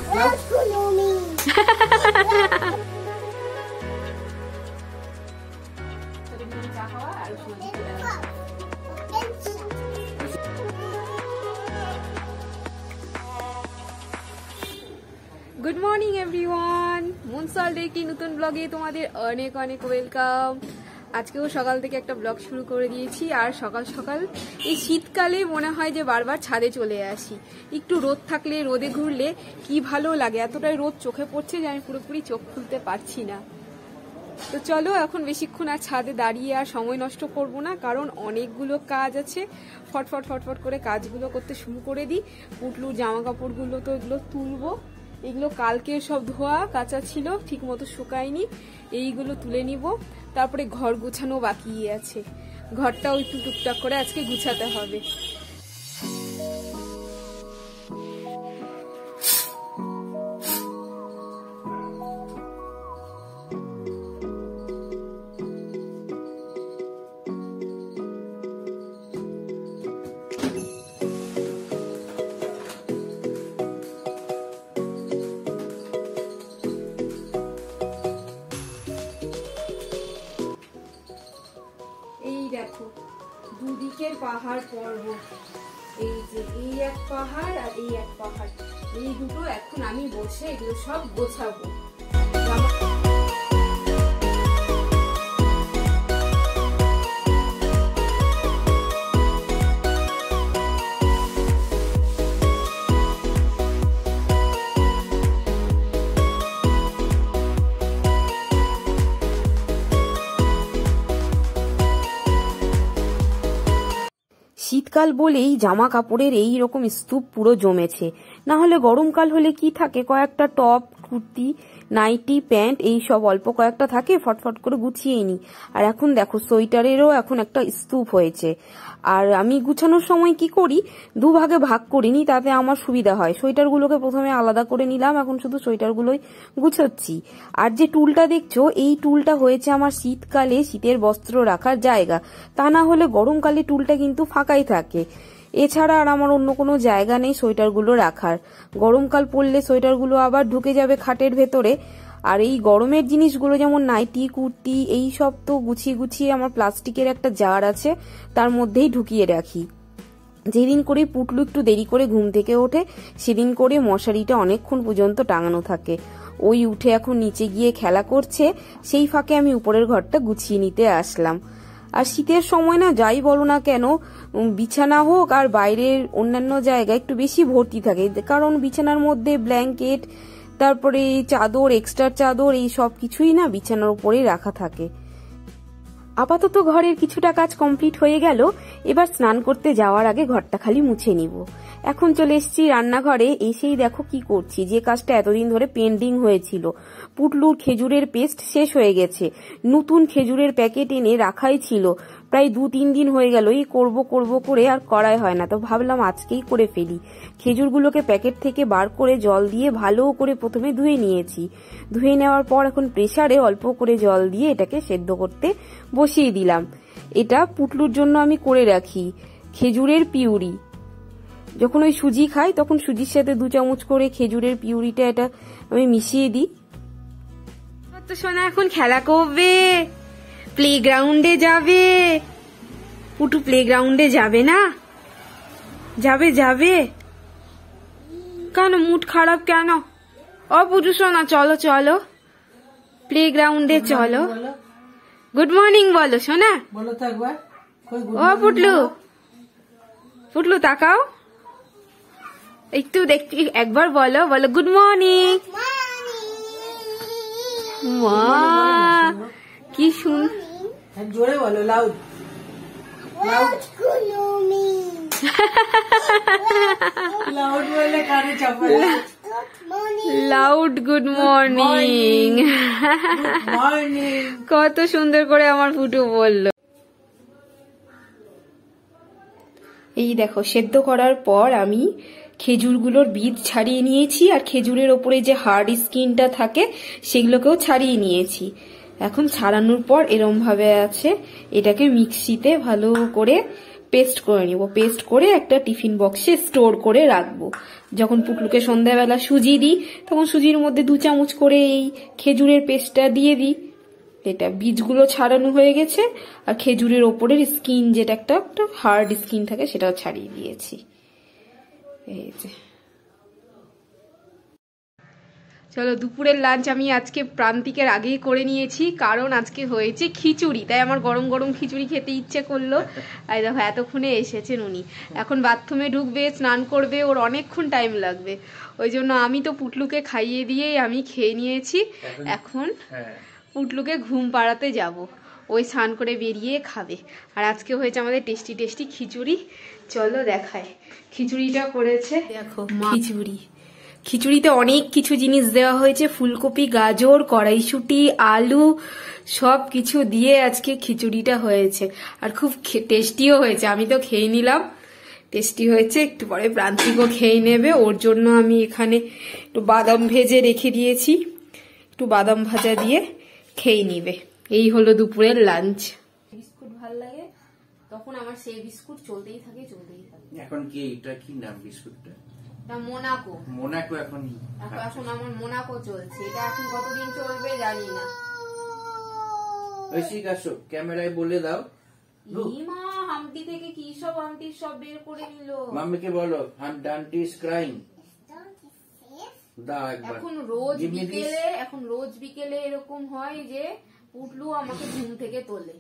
Good morning everyone, মুনসল্টের একটি নতুন ব্লগে তোমাদের অনেক অনেক ওয়েলকাম। আজকেও সকাল থেকে একটা ব্লগ শুরু করে দিয়েছি। আর সকাল সকাল এই শীতকালে মনে হয় যে বারবার ছাদে চলে আসি। একটু রোদ থাকলে, রোদে ঘুরলে কি ভালো লাগে। এতটাই রোদ চোখে পড়ছে যে আমি পুরোপুরি চোখ খুলতে পারছি না। তো চলো, এখন বেশিক্ষণ আর ছাদে দাঁড়িয়ে আর সময় নষ্ট করব না, কারণ অনেকগুলো কাজ আছে। ফটফট ফটফট করে কাজগুলো করতে শুরু করে দিই। পুটলুর জামা কাপড়গুলো তো এগুলো তুলবো। এগুলো কালকে সব ধোয়া কাঁচা ছিল, ঠিক মতো শুকায়নি। এইগুলো তুলে নিব। তারপরে ঘর গুছানো বাকি আছে, ঘরটাও একটু টুকটাক করে আজকে গুছাতে হবে। দেখো, দুদিকের পাহাড় পর্বত, এই যে এই এক পাহাড় আর এই এক পাহাড়, এই দুটো এখন আমি বসে এগুলো সব গোছাবো। শীতকাল বলেই জামা কাপড়ের এই রকম স্তূপ পুরো জমেছে। না হলে গরমকাল হলে কি থাকে, কয়েকটা টপ, কুর্তি, নাইটি, প্যান্ট এই সব অল্প কয়েকটা থাকে, ফটফট করে গুছিয়ে নি। আর এখন দেখো, সোয়েটারেরও এখন একটা স্তূপ হয়েছে। আর আমি গুছানোর সময় কি করি, দুভাগে ভাগ করিনি, তাতে আমার সুবিধা হয়। সোয়েটারগুলোকে প্রথমে আলাদা করে নিলাম, এখন শুধু সোয়েটারগুলোই গুছাচ্ছি। আর যে টুলটা দেখছো, এই টুলটা হয়েছে আমার শীতকালে শীতের বস্ত্র রাখার জায়গা। তা না হলে গরমকালে টুলটা কিন্তু ফাঁকাই থাকে। এছাড়া আর আমার অন্য কোনো জায়গা নেই সোয়েটারগুলো রাখার। গরমকাল পড়লে সোয়েটারগুলো আবার ঢুকে যাবে খাটের ভেতরে। আর এই গরমের জিনিসগুলো যেমন নাইটি, কুর্তি, এই সব তো গুছিয়ে গুছিয়ে আমার প্লাস্টিকের একটা জার আছে, তার মধ্যেই ঢুকিয়ে রাখি। যেদিন করে পুটলু একটু দেরি করে ঘুম থেকে ওঠে, সেদিন করে মশারিটা অনেকক্ষণ পর্যন্ত টাঙানো থাকে। ওই উঠে এখন নিচে গিয়ে খেলা করছে, সেই ফাঁকে আমি উপরের ঘরটা গুছিয়ে নিতে আসলাম। আর শীতের সময় না, যাই বলো না কেন, বিছানা হোক আর বাইরের অন্যান্য জায়গায় একটু বেশি ভর্তি থাকে, কারণ বিছানার মধ্যে ব্ল্যাঙ্কেট, তারপরে চাদর, এক্সট্রা চাদর, এই সব কিছুই না বিছানার উপরেই রাখা থাকে। আপাতত ঘরের কিছুটা কাজ কমপ্লিট হয়ে গেল। এবার স্নান করতে যাওয়ার আগে ঘরটা খালি মুছে নিব। এখন চলে এসেছি রান্নাঘরে। এসেই দেখো কি করছি, যে কাজটা এতদিন ধরে পেন্ডিং হয়েছিল। পুটলুর খেজুরের পেস্ট শেষ হয়ে গেছে। নতুন খেজুরের প্যাকেট এনে রাখাই ছিল, প্রায় 2-3 দিন হয়ে গেল। এই করব করে আর করাই হয় না, তো ভাবলাম আজকেই করে ফেলি। খেজুরগুলোকে প্যাকেট থেকে বার করে জল দিয়ে ভালো করে প্রথমে ধুয়ে নিয়েছি। ধুয়ে নেওয়ার পর এখন প্রেসারে অল্প করে জল দিয়ে এটাকে সেদ্ধ করতে বসিয়ে দিলাম। এটা পুটলুর জন্য আমি করে রাখি খেজুরের পিউরি। যখন ওই সুজি খাই, তখন সুজির সাথে 2 চামচ করে খেজুরের পিউরিটা এটা আমি মিশিয়ে দিই। তো সোনা এখন খেলা করবে, প্লেগ্রাউন্ডে যাবে। পুটু প্লেগ্রাউন্ডে যাবে না? যাবে যাবে কেন? মুড খারাপ কেন? ও পুটু সোনা, চলো চলো প্লেগ্রাউন্ডে চলো। গুড মর্নিং বলো সোনা। ও পুটলু, পুটলু তাকাও একটু, দেখি একবার বলো, বলো গুড মর্নিং। মা কি শুন, জোরে বলো, লাউড লাউড বলে কানে চাপালে। Loud good morning. কত সুন্দর করে আমার ফুটু বললো। এই দেখো, সেদ্ধ করার পর আমি খেজুরগুলোর বীজ ছাড়িয়ে নিয়েছি, আর খেজুরের ওপরে যে হার্ড স্কিনটা থাকে সেগুলোকেও ছাড়িয়ে নিয়েছি। এখন ছাড়ানোর পর এরম ভাবে আছে, এটাকে মিক্সিতে ভালো করে পেস্ট করে নিব। পেস্ট করে একটা টিফিন বক্সে স্টোর করে রাখবো। যখন পুটলুকে সন্ধ্যাবেলা সুজি দিই তখন সুজির মধ্যে 2 চামচ করে এই খেজুরের পেস্টটা দিয়ে দিই। এটা বীজগুলো ছাড়ানো হয়ে গেছে, আর খেজুরের ওপরের স্কিন যেটা একটা হার্ড স্কিন থাকে সেটাও ছাড়িয়ে দিয়েছি। এই যে চলো দুপুরের লাঞ্চ আমি আজকে প্রান্তিকের আগেই করে নিয়েছি, কারণ আজকে হয়েছে খিচুড়ি, তাই আমার গরম গরম খিচুড়ি খেতে ইচ্ছে করলো। আর দেখো এতক্ষণে এসেছেন উনি, এখন বাথরুমে ঢুকবে, স্নান করবে, ওর অনেকক্ষণ টাইম লাগবে। ওই জন্য আমি তো পুটলুকে খাইয়ে দিয়েই আমি খেয়ে নিয়েছি। এখন পুটলুকে ঘুম পাড়াতে যাব, ওই স্নান করে বেরিয়ে খাবে। আর আজকে হয়েছে আমাদের টেস্টি টেস্টি খিচুড়ি, চলো দেখায়। খিচুড়িটা করেছে দেখো খিচুড়িতে অনেক কিছু জিনিস দেওয়া হয়েছে, ফুলকপি, গাজর, কড়াইশুঁটি, আলু সব কিছু দিয়ে আজকে খিচুড়িটা হয়েছে। আর খুব টেস্টিও হয়েছে, আমি তো খেয়ে নিলাম, টেস্টি হয়েছে। একটু পরে প্রান্তিকও খেয়ে নেবে, ওর জন্য আমি এখানে একটু বাদাম ভেজে রেখে দিয়েছি, একটু বাদাম ভাজা দিয়ে খেয়ে নিবে। এই হলো দুপুরের লাঞ্চ। বিস্কুট ভাল লাগে তখন আমার সেই বিস্কুট চলতেই থাকে। এখন কি এটা কি নাম বিস্কুটটা? মোনাকো এখন আমার মোনাকো চলছে, এটা এখন কতদিন চলবে জানি না। ক্যামেরায় বলে দাও। মা হামটি থেকে কি সব হামটি সব বের করে নিল। মাম্মিকে বলো ডান্টি ইজ ক্রাইং। এখন রোজ বিকেলে এরকম হয় যে পুটলু আমাকে ঘুম থেকে তোলে।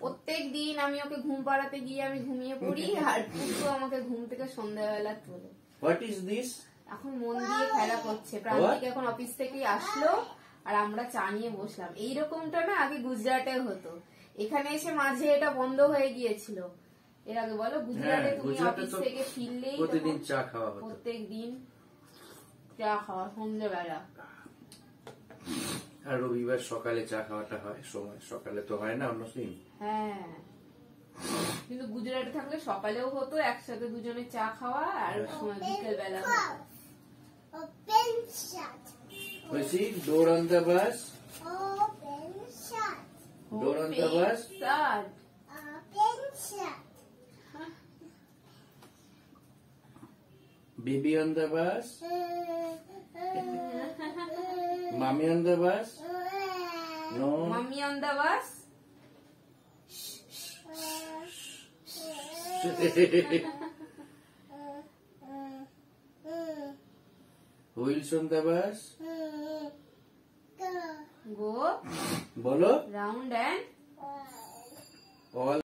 প্রত্যেক দিন আমি ওকে ঘুম পাড়াতে গিয়ে আমি ঘুমিয়ে পড়ি, আর পুটলু আমাকে ঘুম থেকে সন্ধ্যাবেলা তোলে। What is this? এখন মন দিয়ে খেলা করছে। প্রান্তিক এখন অফিস থেকে আসলো আর আমরা চা নিয়ে বসলাম। এইরকমটা না আগে গুজরাটে হতো, এখানে এসে মাঝে এটা বন্ধ হয়ে গিয়েছিল। এর আগে বলো গুজরাটে তুমি অফিস থেকে ফিরলেই প্রতিদিন চা খাওয়া হতো, প্রত্যেক দিন চা খাওয়া সন্ধ্যাবেলা। আর রবিবার সকালে চা খাওয়াটা হয়, সময় সকালে তো হয় না অন্য দিন। হ্যাঁ, কিন্তু গুজরাটে থাকলে সকালেও হতো একসাথে দুজনে চা খাওয়া, আর সময় বিকেল বেলা door on the bus, door on the bus, baby on the bus, mummy on the bus, no mummy on the bus, Wheels on the bus. Go. বলো round and all.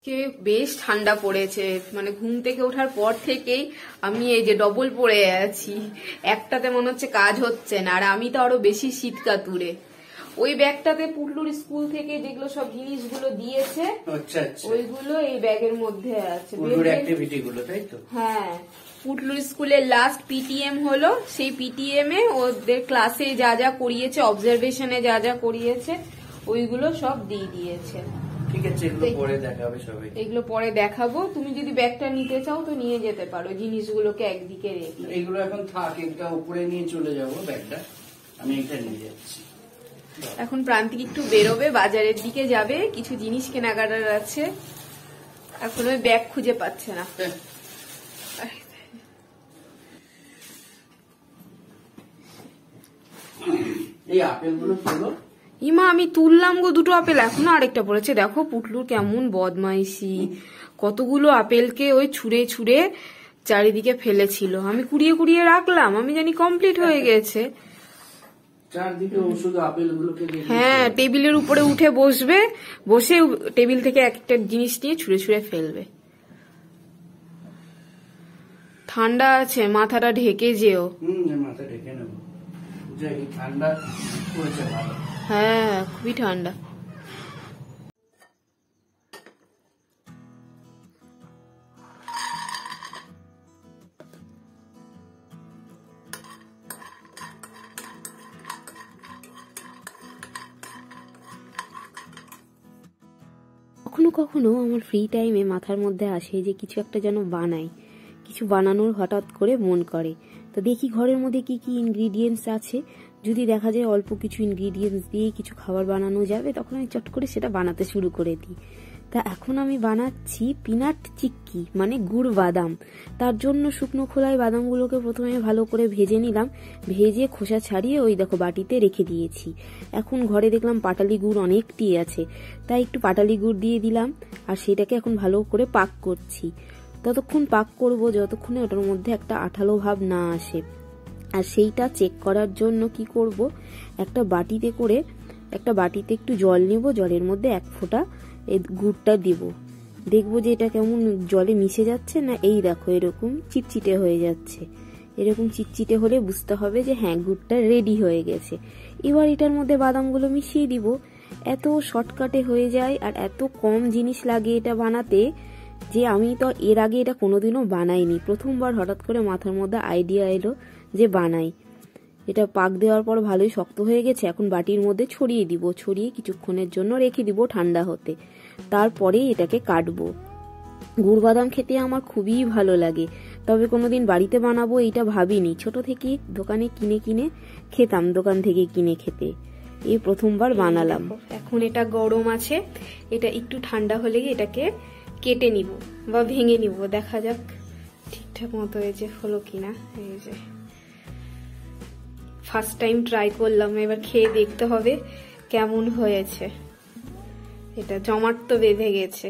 বেশ ঠান্ডা পড়েছে, মানে ঘুম থেকে ওঠার পর থেকেই আমি এই যে ডবল পরে আছি, একটাতে মনে হচ্ছে কাজ হচ্ছে না, আর আমি তো আরো বেশি শীত কাতুরে। ওই ব্যাগটাতে পুটলুর স্কুল থেকে যেগুলো সব জিনিসগুলো দিয়েছে ওইগুলো এই ব্যাগের মধ্যে আছে, তাই তো? হ্যাঁ, পুটলুর স্কুলের লাস্ট পিটিএম হলো, সেই পিটিএম এ ওদের ক্লাসে যা যা করিয়েছে, অবজারভেশনে যা যা করিয়েছে ওইগুলো সব দিয়ে দিয়েছে। ঠিক আছে, এগুলো পরে দেখাবে সবাই, এগুলো পরে দেখাবো। তুমি যদি ব্যাগটা নিতে চাও তো নিয়ে যেতে পারো, জিনিসগুলোকে একদিকে রেখে। এগুলো এখন থাক, এটা উপরে নিয়ে চলে যাবো ব্যাগটা, আমি এটা নিয়ে যাচ্ছি। এখন প্রান্তিক একটু বেরোবে, বাজারের দিকে যাবে, কিছু জিনিস কেনাকাটার আছে, এখন ওই ব্যাগ খুঁজে পাচ্ছে না। এই আপেলগুলো তোলো। ইমা আমি তুললাম গো, 2টো আপেল, এখনো আরেকটা পড়েছে। দেখো পুটলুর কেমন বদমাইশি, কতগুলো আপেলকে ওই ছুঁড়ে ছুঁড়ে চারিদিকে ফেলেছিল। আমি কুড়িয়ে কুড়িয়ে রাখলাম, আমি জানি কমপ্লিট হয়ে গেছে। চারদিকে শুধু আপেলগুলোকে, হ্যাঁ, টেবিলের উপরে উঠে বসবে, বসে টেবিল থেকে একটা জিনিস নিয়ে ছুঁড়ে ছুঁড়ে ফেলবে। ঠান্ডা আছে, মাথাটা ঢেকে যেও। মাথা ঢেকে নেবো, ঠান্ডা পড়েছে ভালো। হ্যাঁ, খুবই ঠান্ডা। কখনো কখনো আমার ফ্রি টাইমে মাথার মধ্যে আসে যে কিছু একটা যেন বানাই, কিছু বানানোর হঠাৎ করে মন করে। তো দেখি ঘরের মধ্যে কি কি ইনগ্রিডিয়েন্টস আছে, যদি দেখা যায় অল্প কিছু ইনগ্রিডিয়েন্টস দিয়ে কিছু খাবার বানানো যাবে, তখন আমি চট করে সেটা বানাতে শুরু করে দিই। তা এখন আমি বানাচ্ছি পিনাট চিক্কি মানে গুড় বাদাম। তার জন্য শুকনো খোলায় বাদামগুলোকে প্রথমে ভালো করে ভেজে নিলাম, ভেজে খোসা ছাড়িয়ে ওই দেখো বাটিতে রেখে দিয়েছি। এখন ঘরে দেখলাম পাটালি গুড় অনেকটি আছে, তাই একটু পাটালি গুড় দিয়ে দিলাম আর সেটাকে এখন ভালো করে পাক করছি। ততক্ষণ পাক করব যতক্ষণে ওটার মধ্যে একটা আঠালো ভাব না আসে। আর সেইটা চেক করার জন্য কি করব, একটা বাটিতে একটু জল নেব, জলের মধ্যে 1 ফোঁটা এই গুড়টা দিব, দেখবো যে এটা কেমন জলে মিশে যাচ্ছে না। এই দেখো এরকম চিটচিটে হয়ে যাচ্ছে, এরকম চিটচিটে হলে বুঝতে হবে যে হ্যাঁ গুড়টা রেডি হয়ে গেছে। এবার এটার মধ্যে বাদামগুলো মিশিয়ে দিব। এত শর্টকাটে হয়ে যায় আর এত কম জিনিস লাগে এটা বানাতে যে আমি তো এর আগে এটা কোনোদিনও বানাইনি। প্রথমবার হঠাৎ করে মাথার মধ্যে আইডিয়া এলো যে বানাই। এটা পাক দেওয়ার পর ভালোই শক্ত হয়ে গেছে। এখন বাটির মধ্যে ছড়িয়ে দিব, ছড়িয়ে কিছুক্ষণের জন্য রেখে দিব ঠান্ডা হতে, তারপরে এটাকে কাটবো। গুড় বাদাম খেতে আমার খুবই ভালো লাগে, তবে কোনোদিন বাড়িতে বানাবো এইটা ভাবিনি। ছোট থেকে দোকানে কিনে খেতাম, দোকান থেকে কিনে খেতে, এই প্রথমবার বানালাম। এখন এটা গরম আছে, এটা একটু ঠান্ডা হলে এটাকে কেটে নিব বা ভেঙে নিব, দেখা যাক ঠিকঠাক মতো হয়েছে হলো কিনা। এই যে ফার্স্ট টাইম ট্রাই করলাম, এবার খেয়ে দেখতে হবে কেমন হয়েছে। এটা জমাট তো বেঁধে গেছে,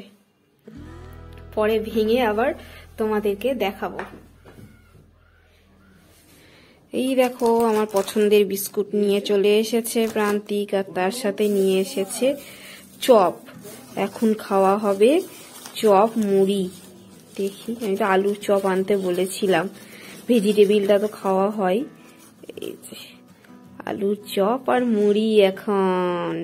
পরে ভেঙে আবার তোমাদেরকে দেখাবো। এই দেখো আমার পছন্দের বিস্কুট নিয়ে চলে এসেছে প্রান্তিক, আর তার সাথে নিয়ে এসেছে চপ। এখন খাওয়া হবে চপ মুড়ি। দেখি, আমি তো আলুর চপ আনতে বলেছিলাম, ভেজিটেবিলটা তো খাওয়া হয়। এই যে আলুর চপ আর মুড়ি এখন।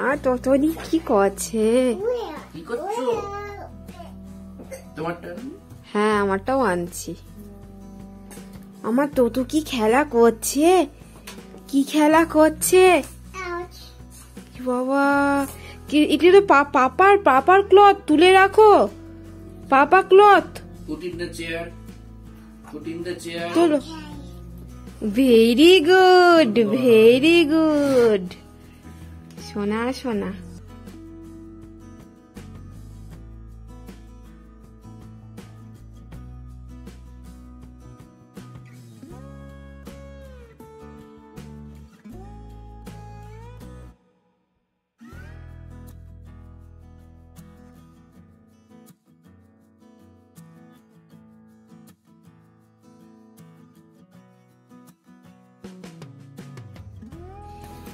আর ততনি কি করছে? কি করছো? তোমারটা? হ্যাঁ আমারটাও আনছি। আমার তোতু কি খেলা করছে? কি খেলা করছে বাবা? এটা তো পাপার ক্লথ, তুলে রাখো। Papa cloth Put in the chair. Put in the chair. চলো। Very good, very good. সোনা সোনা।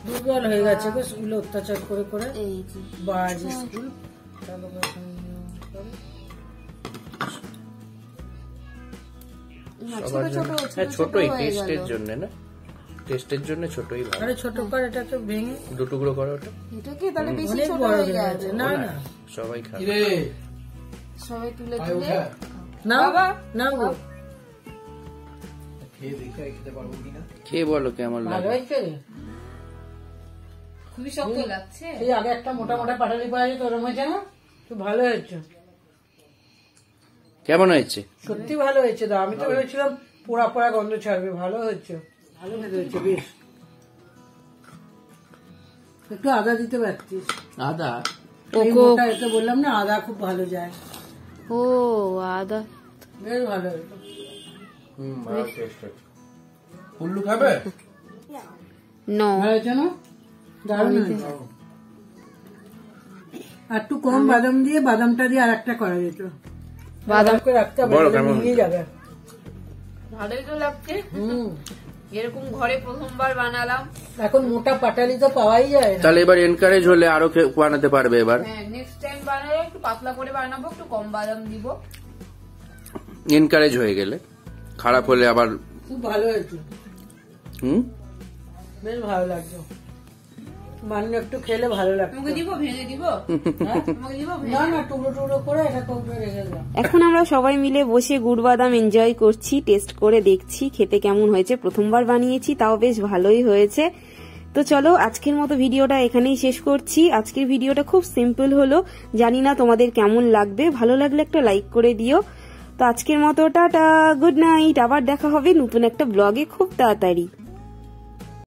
দুর্বল হয়ে গেছে গো, স্কুলে অত্যাচার করে করে। এই যে বাজ স্কুল। ছোটই টেস্টের জন্য না, টেস্টের জন্য ছোটই ভালো। আরে ছোট কর, এটাকে ভেঙে 2 টুকরো করো ওটা। এটাকে তাহলে বেশি অনেক ছোট বড় হয়ে হয়ে যাবে। গেছে। না না সবাই খাবে। সবাই তুলে না না গো, খেয়ে বলো কেমন ভালো লাগে। হয়েছে। খুবই শক্ত লাগছে। সেই আগে একটা মোটা মোটা পাটালি পাওয়া যেত, ওরম হয়েছে না? খুব ভালো হয়েছে, কেমন হয়েছে? সত্যি ভালো হয়েছে। তো আমি তো ভেবেছিলাম পোড়া পোড়া গন্ধ ছাড়বে। ভালো হয়েছে, ভালো খেতে হয়েছে বেশ। একটু আদা দিতে পারতিস। আদা? এই মোটা এতে বললাম না, আদা খুব ভালো যায়। ও আদা বেশ ভালো হয়েছে। ভালো টেস্ট হয়েছে। পুল্লু খাবে? নো ভালো হয়েছে না? দারুণ হয়েছে। আর একটু কম বাদাম দিয়ে, বাদামটা দিয়ে আর একটা করা যেত। বাদাম করে রাখতে হবে, বলো নাহলে কেমন মিলিয়ে যাবে। ভালোই তো লাগছে। হুম, এরকম ঘরে প্রথমবার বানালাম। এখন মোটা পাটালি তো পাওয়াই যায় না। তাহলে এবার এনকারেজ হলে আরো কেউ বানাতে পারবে এবার। হ্যাঁ, নেক্সট টাইম বানালে একটু পাতলা করে বানাবো, একটু কম বাদাম দিব। এনকারেজ হয়ে গেলে, খারাপ হলে আবার খুব ভালো হয়েছে, বেশ ভালো লাগছে। বানিয়ে একটু খেলে ভালো লাগছে। তোমাকে দিব, ভেঙে দিব। তোমাকে দিব, না না, টুকরো টুকরো করে এটা কৌটো রেখে দাও। এখন আমরা সবাই মিলে বসে গুড় বাদাম এনজয় করছি, টেস্ট করে দেখছি খেতে কেমন হয়েছে। প্রথমবার বানিয়েছি, তাও বেশ ভালোই হয়েছে। তো চলো আজকের মতো ভিডিওটা এখানেই শেষ করছি। আজকের ভিডিওটা খুব সিম্পল হলো, জানি না তোমাদের কেমন লাগবে, ভালো লাগলে একটা লাইক করে দিও। তো আজকের মতো টাটা, গুড নাইট, আবার দেখা হবে নতুন একটা ব্লগে খুব তাড়াতাড়ি।